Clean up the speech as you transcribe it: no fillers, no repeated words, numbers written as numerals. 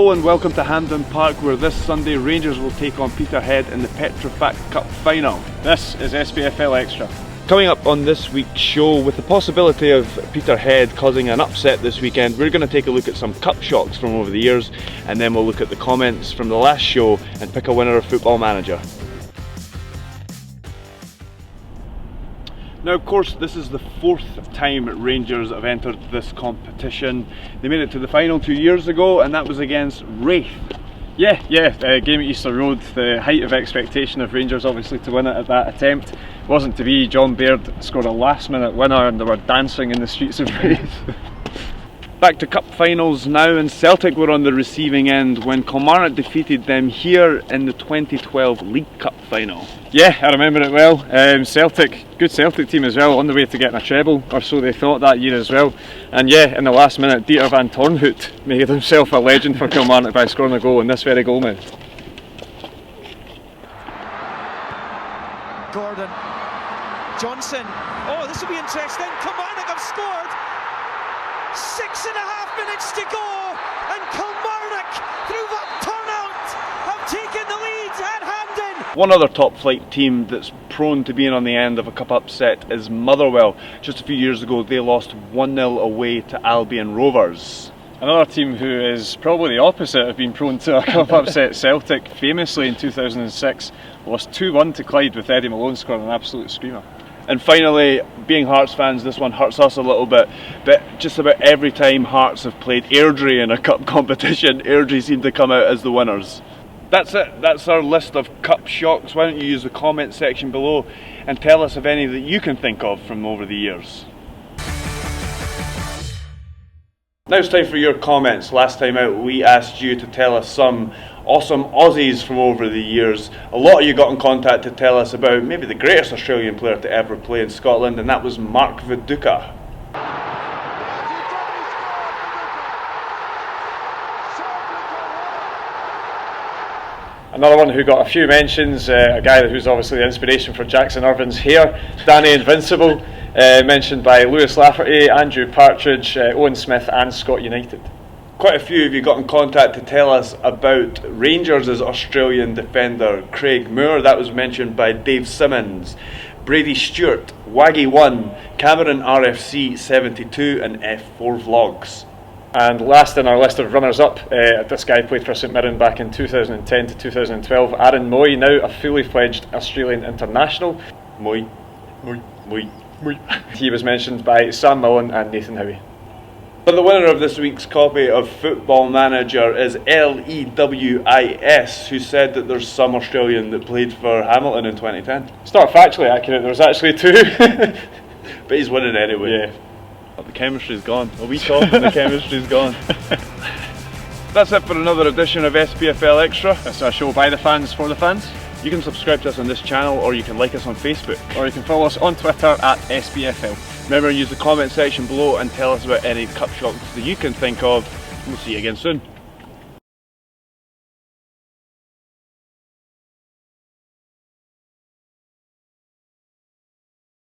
Hello and welcome to Hampden Park, where this Sunday Rangers will take on Peterhead in the Petrofac Cup final. This is SPFL Extra. Coming up on this week's show, with the possibility of Peterhead causing an upset this weekend, we're going to take a look at some cup shocks from over the years, and then we'll look at the comments from the last show and pick a winner of Football Manager. Now, of course, this is the fourth time Rangers have entered this competition. They made it to the final 2 years ago, and that was against Wraith. Yeah, game at Easter Road, the height of expectation of Rangers obviously to win it at that attempt. It wasn't to be. John Baird scored a last minute winner and they were dancing in the streets of Wraith. Back to cup finals now, and Celtic were on the receiving end when Kilmarnock defeated them here in the 2012 League Cup final. Yeah, I remember it well. Celtic, good Celtic team as well, on the way to getting a treble, or so they thought that year as well. And yeah, in the last minute, Dieter van Tornhout made himself a legend for Kilmarnock by scoring a goal in this very goalmouth. Gordon, Johnson, oh this will be interesting, Kilmarnock have scored! 6.5 minutes to go, and Kilmarnock, through Van Tornhout, have taken the lead at Hampden. One other top flight team that's prone to being on the end of a cup upset is Motherwell. Just a few years ago they lost 1-0 away to Albion Rovers. Another team who is probably the opposite of being prone to a cup upset, Celtic, famously in 2006 lost 2-1 to Clyde with Eddie Malone scoring an absolute screamer. And finally, being Hearts fans, this one hurts us a little bit, but just about every time Hearts have played Airdrie in a cup competition, Airdrie seem to come out as the winners. That's it, that's our list of cup shocks. Why don't you use the comment section below and tell us of any that you can think of from over the years. Now it's time for your comments. Last time out we asked you to tell us some awesome Aussies from over the years. A lot of you got in contact to tell us about maybe the greatest Australian player to ever play in Scotland, and that was Mark Viduka. Another one who got a few mentions, a guy who's obviously the inspiration for Jackson Irvine's hair, Danny Invincible, mentioned by Lewis Lafferty, Andrew Partridge, Owen Smith and Scott United. Quite a few of you got in contact to tell us about Rangers' Australian defender Craig Moore. That was mentioned by Dave Simmons, Brady Stewart, Waggy1, Cameron RFC 72 and F4 Vlogs. And last in our list of runners-up, this guy played for St Mirren back in 2010 to 2012, Aaron Moy, now a fully fledged Australian international. Moy. He was mentioned by Sam Millen and Nathan Howie. But the winner of this week's copy of Football Manager is LEWIS, who said that there's some Australian that played for Hamilton in 2010. It's not factually accurate, there's actually two. But he's winning anyway. Yeah. Oh, the chemistry's gone. A week off and the chemistry's gone. That's it for another edition of SPFL Extra. It's a show by the fans for the fans. You can subscribe to us on this channel, or you can like us on Facebook. Or you can follow us on Twitter at SPFL. Remember, use the comment section below and tell us about any cup shocks that you can think of. We'll see you again soon.